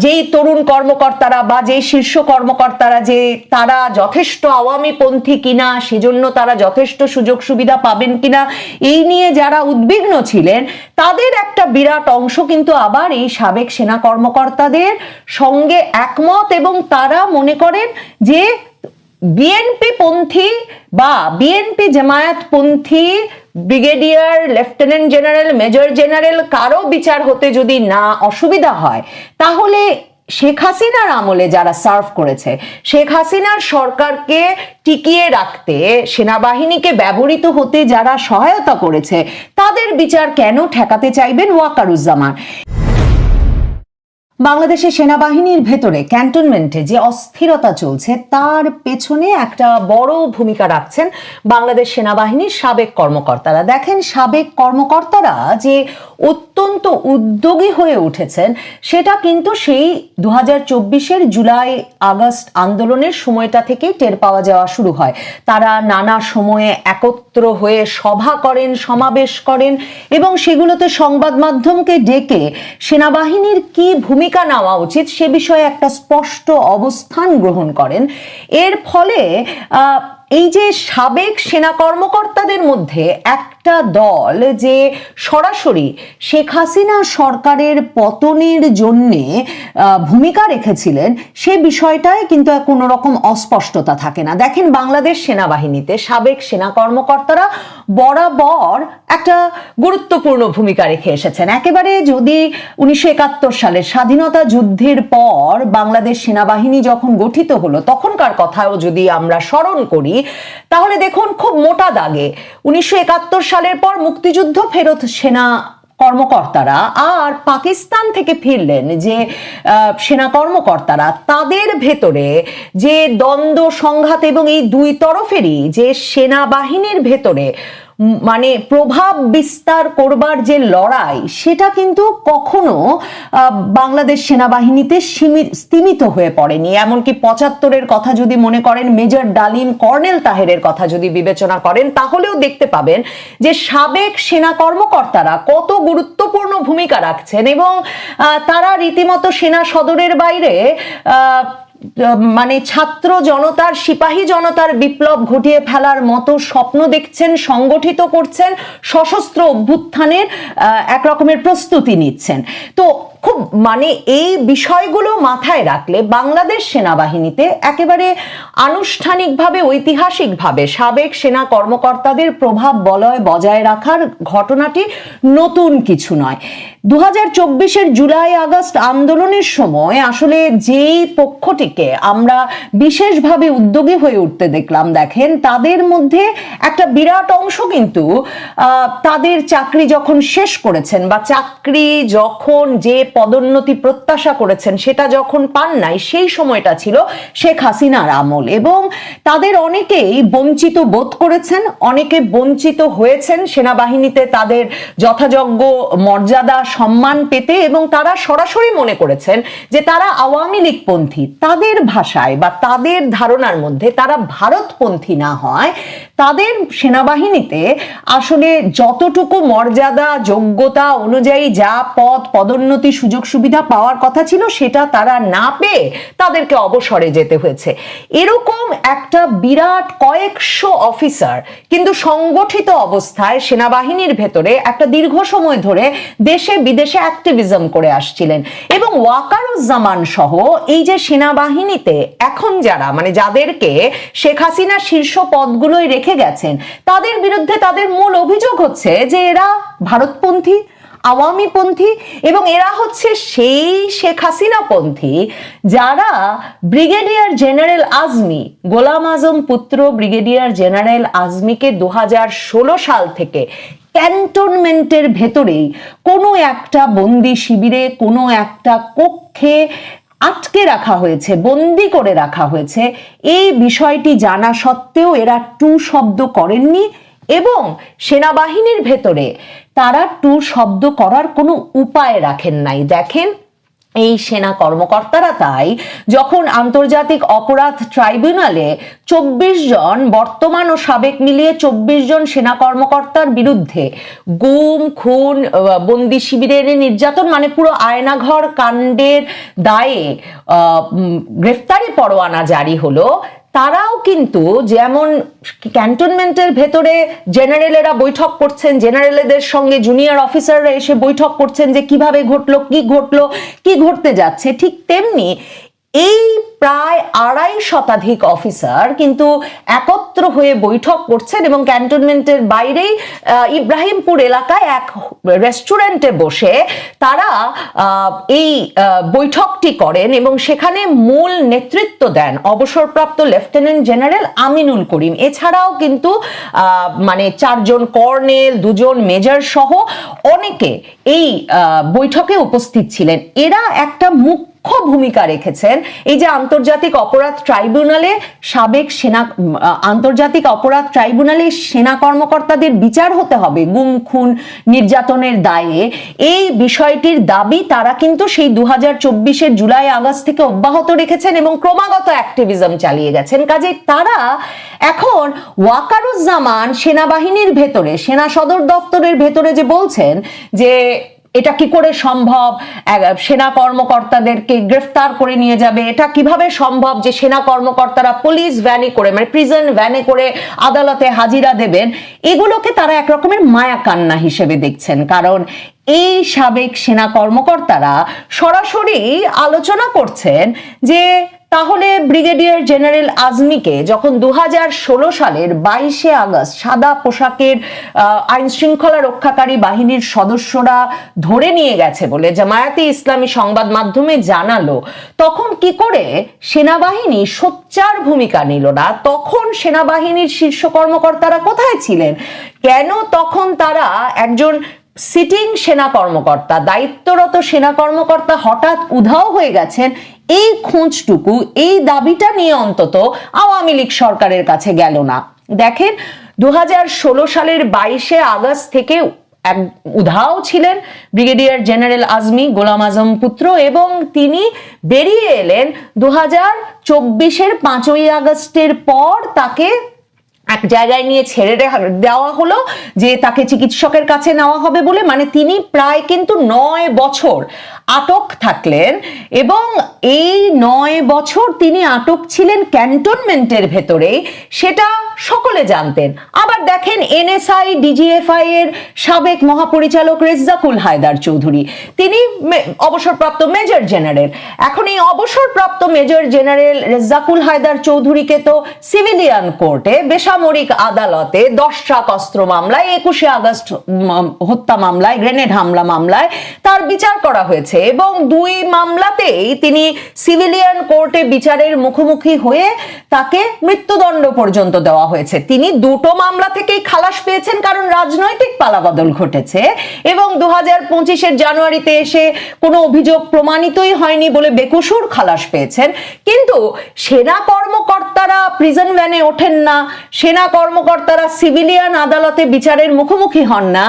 যেই তরুণ কর্মকর্তারা বা যে শীর্ষ কর্মকর্তারা যে তারা যথেষ্ট আওয়ামীপন্থী কিনা, সেজন্য তারা যথেষ্ট সুযোগ সুবিধা পাবেন কিনা এই নিয়ে যারা উদ্বিগ্ন ছিলেন, তাদের একটা বিরাট অংশ কিন্তু আবার এই সাবেক সেনা কর্মকর্তাদের সঙ্গে একমত, এবং তারা মনে করেন যে বিএনপি পন্থী বা বিএনপি জামায়াত পন্থী brigadier, lieutenant general, major general কারো বিচার হতে যদি না অসুবিধা হয়, তাহলে শেখ হাসিনার আমলে যারা সার্ভ করেছে, শেখ হাসিনার সরকারকে টিকিয়ে রাখতে সেনাবাহিনীকে ব্যবহৃত হতে যারা সহায়তা করেছে, তাদের বিচার কেন ঠেকাতে চাইবেন ওয়াকারুজ্জামান? বাংলাদেশের সেনাবাহিনীর ভেতরে ক্যান্টনমেন্টে যে অস্থিরতা চলছে তার পেছনে একটা বড় ভূমিকা রাখছেন বাংলাদেশ সেনাবাহিনীর সাবেক কর্মকর্তারা। দেখেন, সাবেক কর্মকর্তারা যে অত্যন্ত উদ্যোগী হয়ে উঠেছেন সেটা কিন্তু সেই 2024-এর জুলাই আগস্ট আন্দোলনের সময়টা থেকেই টের পাওয়া যাওয়া শুরু হয়। তারা নানা সময়ে একত্র হয়ে সভা করেন, সমাবেশ করেন, এবং সেগুলোতে সংবাদ মাধ্যমকে ডেকে সেনাবাহিনীর কি ভূমিকা নেওয়া উচিত সে বিষয়ে একটা স্পষ্ট অবস্থান গ্রহণ করেন। এর ফলে এই যে সাবেক সেনা কর্মকর্তাদের মধ্যে একটা দল যে সরাসরি শেখ হাসিনা সরকারের পতনের জন্যে ভূমিকা রেখেছিলেন, সে বিষয়টায় কিন্তু কোনো রকম অস্পষ্টতা থাকে না। দেখেন, বাংলাদেশ সেনাবাহিনীতে সাবেক সেনা কর্মকর্তারা বরাবর একটা গুরুত্বপূর্ণ ভূমিকা রেখে এসেছেন। একেবারে যদি 1971 সালের স্বাধীনতা যুদ্ধের পর বাংলাদেশ সেনাবাহিনী যখন গঠিত হলো তখনকার কথাও যদি আমরা স্মরণ করি, তাহলে দেখুন খুব মোটা দাগে 1971 সালের পর মুক্তিযুদ্ধ ফেরত সেনা কর্মকর্তারা আর পাকিস্তান থেকে ফিরলেন যে সেনা কর্মকর্তারা, তাদের ভেতরে যে দ্বন্দ্ব সংঘাত এবং এই দুই তরফেরই যে সেনাবাহিনীর ভেতরে মানে প্রভাব বিস্তার করবার যে লড়াই, সেটা কিন্তু কখনো বাংলাদেশ সেনাবাহিনীতে স্তীমিত হয়ে পড়েনি। এমনকি 75-এর কথা যদি মনে করেন, মেজর ডালিম, কর্নেল তাহেরের কথা যদি বিবেচনা করেন, তাহলেও দেখতে পাবেন যে সাবেক সেনা কর্মকর্তারা কত গুরুত্বপূর্ণ ভূমিকা রাখছেন, এবং তারা রীতিমতো সেনা সদরের বাইরে মানে ছাত্র জনতার, সিপাহী জনতার বিপ্লব ঘটিয়ে ফেলার মতো স্বপ্ন দেখছেন, সংগঠিত করছেন, সশস্ত্র অভ্যুত্থানের এক রকমের প্রস্তুতি নিচ্ছেন। তো খুব মানে এই বিষয়গুলো মাথায় রাখলে বাংলাদেশ সেনাবাহিনীতে একেবারে আনুষ্ঠানিকভাবে, ঐতিহাসিকভাবে সাবেক সেনা কর্মকর্তাদের প্রভাব বলয় বজায় রাখার ঘটনাটি নতুন কিছু নয়। 2024-এর জুলাই আগস্ট আন্দোলনের সময় আসলে যেই পক্ষটিকে আমরা বিশেষভাবে উদ্যোগী হয়ে উঠতে দেখলাম, দেখেন তাদের মধ্যে একটা বিরাট অংশ কিন্তু তাদের চাকরি যখন শেষ করেছেন বা চাকরি যখন যে পদোন্নতি প্রত্যাশা করেছেন সেটা যখন পান নাই, সেই সময়টা ছিল শেখ হাসিনার আমল, এবং তাদের অনেকেই বঞ্চিত বোধ করেছেন, অনেকে বঞ্চিত হয়েছেন সেনাবাহিনীতে তাদের যথাযোগ্য মর্যাদা সম্মান পেতে, এবং তারা সরাসরি মনে করেছেন যে তারা আওয়ামী লীগপন্থী। তাদের ভাষায় বা তাদের ধারণার মধ্যে তারা ভারতপন্থী না হয়, তাদের সেনাবাহিনীতে আসলে যতটুকু মর্যাদা যোগ্যতা অনুযায়ী যা পদোন্নতি সুযোগ সুবিধা পাওয়ার কথা ছিল সেটা তারা না পেয়ে তাদেরকে অবসরে যেতে হয়েছে। এরকম একটা বিরাট কয়েকশো অফিসার কিন্তু সংগঠিত অবস্থায় সেনাবাহিনীর ভেতরে একটা দীর্ঘ সময় ধরে দেশে বিদেশে অ্যাক্টিভিজম করে আসছিলেন, এবং ওয়াকারুজ্জামান সহ এই যে সেনাবাহিনীতে এখন যারা মানে যাদেরকে শেখ হাসিনা শীর্ষ পদগুলোই রেখে গেছেন, তাদের বিরুদ্ধে তাদের মূল অভিযোগ হচ্ছে যে এরা ভারতপন্থী, আওয়ামীপন্থী, এবং এরা হচ্ছে সেই শেখ হাসিনা পন্থী যারা ব্রিগেডিয়ার জেনারেল আজমি, গোলাম আজম পুত্র ব্রিগেডিয়ার জেনারেল আজমিকে 2016 সাল থেকে ক্যান্টনমেন্টের ভেতরেই কোনো একটা বন্দি শিবিরে, কোনো একটা কক্ষে আটকে রাখা হয়েছে, বন্দি করে রাখা হয়েছে। এই বিষয়টি জানা সত্ত্বেও এরা টু শব্দ করেননি, এবং সেনাবাহিনীর ভেতরে তারা টু শব্দ করার কোনো উপায় রাখেন নাই। দেখেন, এই সেনা কর্মকর্তারা তাই যখন আন্তর্জাতিক অপরাধ ট্রাইব্যুনালে 24 জন বর্তমান ও সাবেক মিলিয়ে 24 জন সেনা কর্মকর্তার বিরুদ্ধে গুম, খুন, বন্দি শিবিরের নির্যাতন মানে পুরো আয়নাঘর কাণ্ডের দায়ে গ্রেফতারি পরোয়ানা জারি হলো, তারাও কিন্তু যেমন ক্যান্টনমেন্টের ভেতরে জেনারেলেরা বৈঠক করছেন, জেনারেলদের সঙ্গে জুনিয়র অফিসাররা এসে বৈঠক করছেন যে কিভাবে ঘটলো, কি ঘটতে যাচ্ছে, ঠিক তেমনি এই প্রায় 2.5 শতাধিক অফিসার কিন্তু একত্র হয়ে বৈঠক করছেন এবং ক্যান্টনমেন্টের বাইরেই ইব্রাহিমপুর এলাকায় এক রেস্টুরেন্টে বসে তারা এই বৈঠকটি করেন এবং সেখানে মূল নেতৃত্ব দেন অবসরপ্রাপ্ত লেফটেন্যান্ট জেনারেল আমিনুল করিম। এছাড়াও কিন্তু মানে 4 জন কর্নেল, 2 জন মেজর সহ অনেকে এই বৈঠকে উপস্থিত ছিলেন। এরা একটা মুখ্য ভূমিকা রেখেছেন এই যে আন্তর্জাতিক অপরাধ ট্রাইব্যুনালে সেনা কর্মকর্তাদের বিচার হতে হবে গুম, খুন, নির্যাতনের দায়ে। এই বিষয়টির দাবি তারা কিন্তু সেই 2024-এর জুলাই আগস্ট থেকে অব্যাহত রেখেছেন এবং ক্রমাগত অ্যাক্টিভিজম চালিয়ে গেছেন। কাজে তারা এখন ওয়াকারুজ্জামান সেনাবাহিনীর ভেতরে, সেনা সদর দপ্তরের ভেতরে যে বলছেন যে এটা কি করে সম্ভব, সেনা কর্মকর্তাদেরকে গ্রেফতার করে নিয়ে যাবে, এটা কিভাবে সম্ভব যে সেনা কর্মকর্তারা পুলিশ ভ্যানে করে মানে প্রিজন ভ্যানে করে আদালতে হাজিরা দেবেন, এগুলোকে তারা একরকমের মায়া কান্না হিসেবে দেখছেন। কারণ এই সাবেক সেনা কর্মকর্তারা সরাসরি আলোচনা করছেন যে তাহলে ব্রিগেডিয়ার জেনারেল আজমিকে যখন 2016 সালের 22শে আগস্ট সাদা পোশাকের আইন শৃঙ্খলা রক্ষাকারী বাহিনীর সদস্যরা ধরে নিয়ে গেছে বলে জামায়াতে ইসলামী সংবাদ মাধ্যমে জানালো, তখন কি করে সেনাবাহিনী সোচ্চার ভূমিকা নিল না? তখন সেনাবাহিনীর শীর্ষ কর্মকর্তারা কোথায় ছিলেন? কেন তখন তারা একজন সিটিং সেনা কর্মকর্তা, দায়িত্বরত সেনা কর্মকর্তা হঠাৎ উধাও হয়ে গেছেন, এই খোঁজটুকু, এই দাবিটা নিয়ে অন্তত আওয়ামী লীগ সরকারের কাছে গেল না। দেখেন 2016 সালের 22শে আগস্ট থেকে উধাও ছিলেন ব্রিগেডিয়ার জেনারেল আজমি, গোলাম আজম পুত্র, এবং তিনি বেরিয়ে এলেন 2024-এর 5ই আগস্টের পর। তাকে এক জায়গায় নিয়ে ছেড়ে দেওয়া হলো যে তাকে চিকিৎসকের কাছে নেওয়া হবে বলে, মানে তিনি প্রায় কিন্তু 9 বছর আটক থাকলেন এবং এই 9 বছর তিনি আটক ছিলেন ক্যান্টনমেন্টের ভেতরেই, সেটা সকলে জানতেন। আবার দেখেন এনএসআই ডিজিএফআই এর সাবেক মহাপরিচালক রেজ্জাকুল হায়দার চৌধুরী, তিনি অবসরপ্রাপ্ত মেজর জেনারেল। এখন এই অবসরপ্রাপ্ত মেজর জেনারেল রেজ্জাকুল হায়দার চৌধুরীকে তো সিভিলিয়ান কোর্টে, বেসামরিক আদালতে 10 ট্রাক অস্ত্র মামলায়, 21শে আগস্ট হত্যা মামলায়, গ্রেনেড হামলা মামলায় তার বিচার করা হয়েছে এবং 2 মামলাতেই তিনি সিভিলিয়ান কোর্টে বিচারের মুখোমুখি হয়ে তাকে মৃত্যুদণ্ড পর্যন্ত দেওয়া হয়েছে। তিনি 2টো মামলা থেকেই খালাস পেয়েছেন কারণ রাজনৈতিক পালাবদল ঘটেছে এবং 2025-এর জানুয়ারিতে এসে কোনো অভিযোগ প্রমাণিতই হয়নি বলে বেকসুর খালাস পেয়েছেন। কিন্তু সেনা কর্মকর্তারা প্রিজন ভ্যানে ওঠেন না, সেনা কর্মকর্তারা সিভিলিয়ান আদালতে বিচারের মুখোমুখি হন না,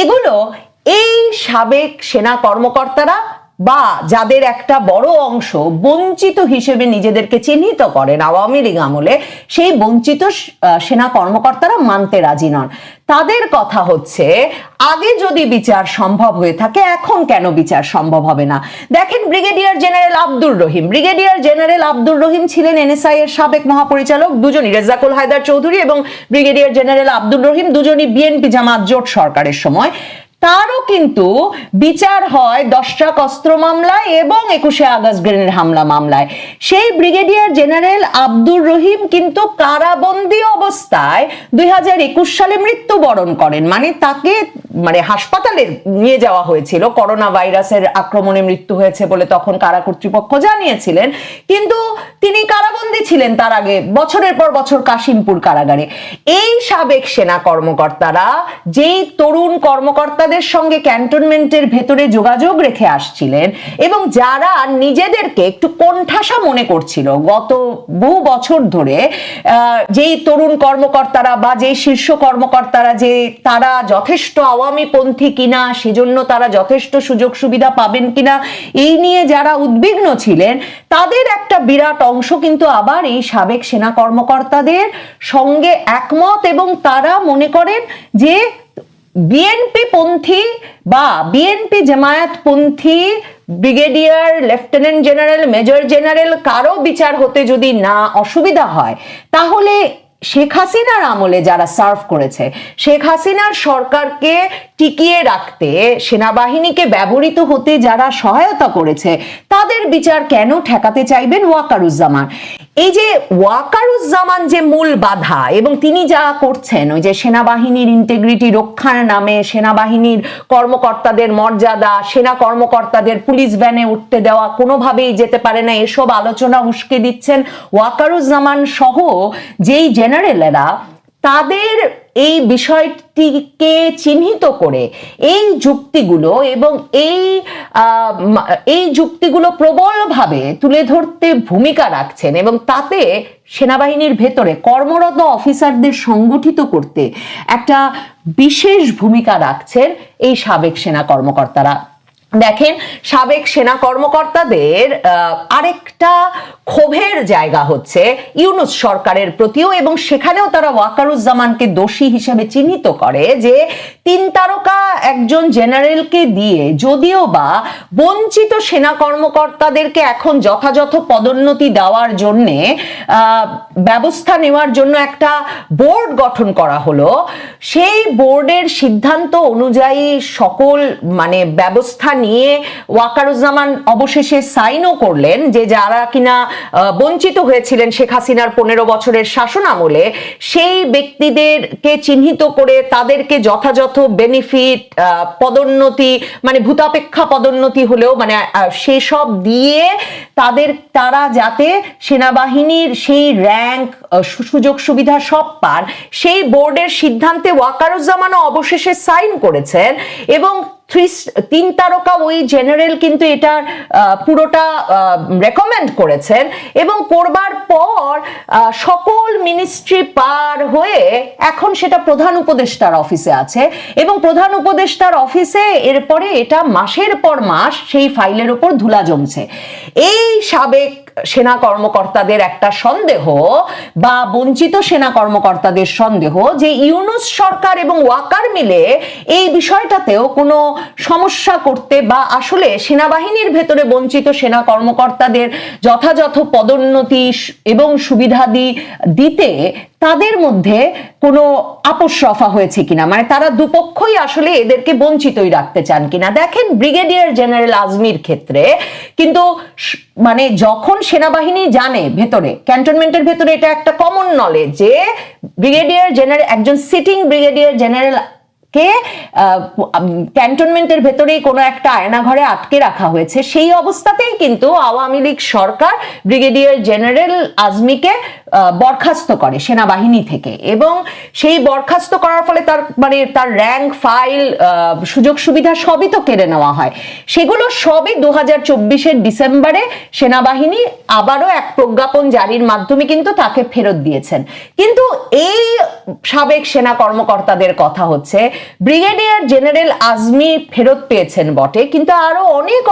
এগুলো এই সাবেক সেনা কর্মকর্তারা বা যাদের একটা বড় অংশ বঞ্চিত হিসেবে নিজেদেরকে চিহ্নিত করেন আওয়ামী লীগ আমলে, সেই বঞ্চিত সেনা কর্মকর্তারা মানতে রাজি নন। তাদের কথা হচ্ছে আগে যদি বিচার সম্ভব হয়ে থাকে এখন কেন বিচার সম্ভব হবে না? দেখেন ব্রিগেডিয়ার জেনারেল আব্দুর রহিম ছিলেন এনএসআই এর সাবেক মহাপরিচালক, দুজনই রেজ্জাকুল হায়দার চৌধুরী এবং ব্রিগেডিয়ার জেনারেল আব্দুর রহিম দুজনই বিএনপি জামাত জোট সরকারের সময়। তারও কিন্তু বিচার হয় 10 ট্রাক অস্ত্র মামলায় এবং 21শে আগস্ট গ্রেনেড হামলা মামলায়। সেই ব্রিগেডিয়ার জেনারেল আব্দুর রহিম কিন্তু কারাবন্দী অবস্থায় 2021 সালে মৃত্যুবরণ করেন। মানে তাকে হাসপাতালে নিয়ে যাওয়া হয়েছিল, করোনা ভাইরাসের আক্রমণে মৃত্যু হয়েছে বলে তখন কারা কর্তৃপক্ষ জানিয়েছিলেন, কিন্তু তিনি কারাবন্দী ছিলেন তার আগে বছরের পর বছর কাশিমপুর কারাগারে। এই সাবেক সেনা কর্মকর্তারা যেই তরুণ কর্মকর্তাদের সঙ্গে ক্যান্টনমেন্টের ভেতরে যোগাযোগ রেখে আসছিলেন এবং যারা নিজেদেরকে একটু কোণঠাসা মনে করছিল গত বহু বছর ধরে, যেই তরুণ কর্মকর্তারা বা যেই শীর্ষ কর্মকর্তারা যে তারা যথেষ্ট আওয়ামী আওয়ামী পন্থী কিনা, সেজন্য তারা যথেষ্ট সুযোগ সুবিধা পাবেন কিনা, এই নিয়ে যারা উদ্বিগ্ন ছিলেন তাদের একটা বিরাট অংশ কিন্তু আবার এই সাবেক সেনা কর্মকর্তাদের সঙ্গে একমত, এবং তারা মনে করেন যে বিএনপি পন্থী বা বিএনপি জামায়াত পন্থী brigadier, lieutenant general, major general কারো বিচার হতে যদি না অসুবিধা হয়, তাহলে শেখ হাসিনার আমলে যারা সার্ভ করেছে, শেখ হাসিনার সরকারকে টিকিয়ে রাখতে সেনাবাহিনীকে ব্যবহৃত হতে যারা সহায়তা করেছে, তাদের বিচার কেন ঠেকাতে চাইবেন ওয়াকারুজ্জামান? এই যে ওয়াকারুজ্জামান যে মূল বাধা, এবং তিনি যা করছেন ওই যে সেনাবাহিনীর ইন্টিগ্রিটি রক্ষার নামে সেনাবাহিনীর কর্মকর্তাদের মর্যাদা, সেনা কর্মকর্তাদের পুলিশ ভ্যানে উঠতে দেওয়া কোনোভাবেই যেতে পারে না, এসব আলোচনা উস্কে দিচ্ছেন ওয়াকারুজ্জামান সহ যেই জেনারেলেরা, তাদের এই বিষয়টিকে চিহ্নিত করে এই যুক্তিগুলো এবং এই যুক্তিগুলো প্রবলভাবে তুলে ধরতে ভূমিকা রাখছেন, এবং তাতে সেনাবাহিনীর ভেতরে কর্মরত অফিসারদের সংগঠিত করতে একটা বিশেষ ভূমিকা রাখছেন এই সাবেক সেনা কর্মকর্তারা। দেখেন, সাবেক সেনা কর্মকর্তাদের আরেকটা ক্ষোভের জায়গা হচ্ছে ইউনূস সরকারের প্রতিও, এবং সেখানেও তারা ওয়াকারুজ্জামানকে দোষী হিসেবে চিহ্নিত করে যে 3 তারকা একজন জেনারেলকে দিয়ে যদিও বা বঞ্চিত সেনা কর্মকর্তাদেরকে এখন যথাযথ পদোন্নতি দেওয়ার জন্য ব্যবস্থা নেওয়ার জন্য একটা বোর্ড গঠন করা হলো, সেই বোর্ডের সিদ্ধান্ত অনুযায়ী সকল ব্যবস্থা নিয়ে ওয়াকারুজ্জামান অবশেষে সাইনও করলেন যে যারা কিনা বঞ্চিত হয়েছিলেন শেখ হাসিনার 15 বছরের শাসন আমলে, সেই ব্যক্তিদেরকে চিহ্নিত করে তাদেরকে যথাযথ বেনিফিট, পদোন্নতি, ভূতাপেক্ষা পদোন্নতি হলেও সেসব দিয়ে তারা যাতে সেনাবাহিনীর সেই র্যাঙ্ক, সুযোগ সুবিধা সব পান, সেই বোর্ডের সিদ্ধান্তে ওয়াকারুজ্জামানও অবশেষে সাইন করেছেন, এবং 3 তারকা ওই জেনারেল কিন্তু এটা পুরোটা রেকমেন্ড করেছেন, এবং করবার পর সকল মিনিস্ট্রি পার হয়ে এখন সেটা প্রধান উপদেষ্টার অফিসে আছে, এবং প্রধান উপদেষ্টার অফিসে এরপরে এটা মাসের পর মাস সেই ফাইলের উপর ধুলা জমছে। এই সাবেক সেনা কর্মকর্তাদের একটা সন্দেহ, বা বঞ্চিত সেনা কর্মকর্তাদের সন্দেহ, যে ইউনূস সরকার এবং ওয়াকার মিলে এই বিষয়টাতেও কোনো সমস্যা করতে, বা আসলে সেনাবাহিনীর ভেতরে বঞ্চিত সেনা কর্মকর্তাদের যথাযথ পদোন্নতি এবং সুবিধাদি দিতে তাদের মধ্যে কোনো আপোষ রফা হয়েছে কিনা, তারা দুপক্ষই আসলে এদেরকে বঞ্চিতই রাখতে চান কিনা। দেখেন, ব্রিগেডিয়ার জেনারেল আজমির ক্ষেত্রে কিন্তু যখন সেনাবাহিনী জানে ভেতরে, ক্যান্টনমেন্টের ভেতরে এটা একটা কমন নলেজ যে ব্রিগেডিয়ার জেনারেল, একজন সিটিং ব্রিগেডিয়ার জেনারেল কে ক্যান্টনমেন্টের ভেতরেই কোনো একটা আয়না ঘরে আটকে রাখা হয়েছে, সেই অবস্থাতেই কিন্তু আওয়ামী লীগ সরকার ব্রিগেডিয়ার জেনারেল আজমিকে বরখাস্ত করে সেনাবাহিনী থেকে, এবং সেই বরখাস্ত করার ফলে তার র্যাঙ্ক, ফাইল, সুযোগ সুবিধা সবই তো কেড়ে নেওয়া হয়। সেগুলো সবই 2024-এর ডিসেম্বরে সেনাবাহিনী আবারও এক প্রজ্ঞাপন জারির মাধ্যমে কিন্তু তাকে ফেরত দিয়েছেন। কিন্তু এই সাবেক সেনা কর্মকর্তাদের কথা হচ্ছে, ব্রিগেডিয়ার জেনারেল আজমি ফেরত পেয়েছেন বটে, কিন্তু আরো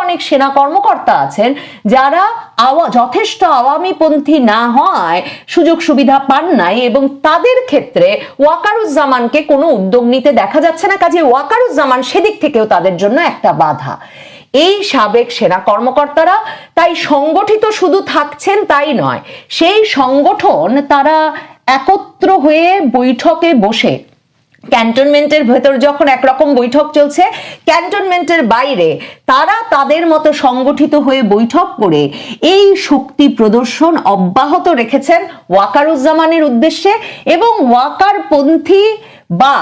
অনেক সেনা কর্মকর্তা আছেন যারা যথেষ্ট আওয়ামীপন্থী না হয় সুযোগ সুবিধা পান নাই, এবং তাদের ক্ষেত্রে ওয়াকারুজ্জামানকে কোনো উদ্যোগ নিতে দেখা যাচ্ছে না। কাজে ওয়াকারুজ্জামান সেদিক থেকেও তাদের জন্য একটা বাধা। এই সাবেক সেনা কর্মকর্তারা তাই সংগঠিত শুধু থাকছেন তাই নয়, সেই সংগঠন তারা একত্র হয়ে বৈঠকে বসে, ক্যান্টনমেন্টের ভেতর যখন একরকম বৈঠক চলছে, ক্যান্টনমেন্টের বাইরে তারা তাদের মতো সংগঠিত হয়ে বৈঠক করে এই শক্তি প্রদর্শন অব্যাহত রেখেছেন ওয়াকারুজ্জামানের উদ্দেশ্যে, এবং ওয়াকারপন্থী বা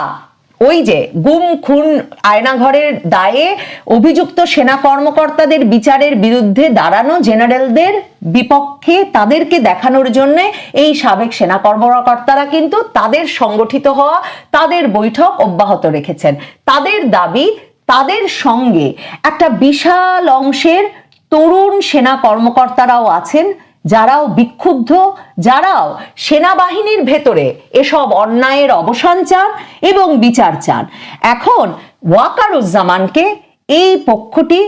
ওই যে গুম খুন আয়নাঘরের দায়ে অভিযুক্ত সেনা কর্মকর্তাদের বিচারের বিরুদ্ধে দাঁড়ানো জেনারেলদের বিপক্ষে তাদেরকে দেখানোর জন্য এই সাবেক সেনা কর্মকর্তারা কিন্তু তাদের সংগঠিত হওয়া, তাদের বৈঠক অব্যাহত রেখেছেন। তাদের দাবি, তাদের সঙ্গে একটা বিশাল অংশের তরুণ সেনা কর্মকর্তারাও আছেন যারাও বিক্ষুব্ধ, যারাও সেনাবাহিনীর ভেতরে এসব অন্যায়ের অবসান চান এবং বিচার চান। এখন ওয়াকারুজ্জামানকে এই পক্ষটি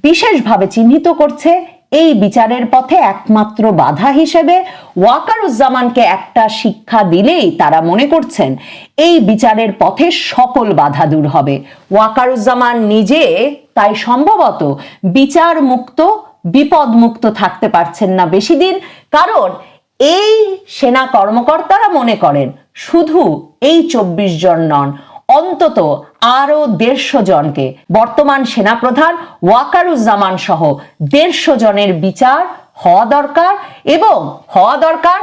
বিশেষভাবে চিহ্নিত করছে এই বিচারের পথে একমাত্র বাধা হিসেবে। ওয়াকারুজ্জামানকে একটা শিক্ষা দিলেই তারা মনে করছেন এই বিচারের পথে সকল বাধা দূর হবে। ওয়াকারুজ্জামান নিজে তাই সম্ভবত বিচার মুক্ত, বিপদ মুক্ত থাকতে পারছেন না বেশি দিন, কারণ এই সেনা কর্মকর্তারা মনে করেন শুধু এই 24 জন নন, অন্তত আরো 150 জনকে, বর্তমান সেনাপ্রধান ওয়াকারুজ্জামান সহ 150 জনের বিচার হওয়া দরকার এবং হওয়া দরকার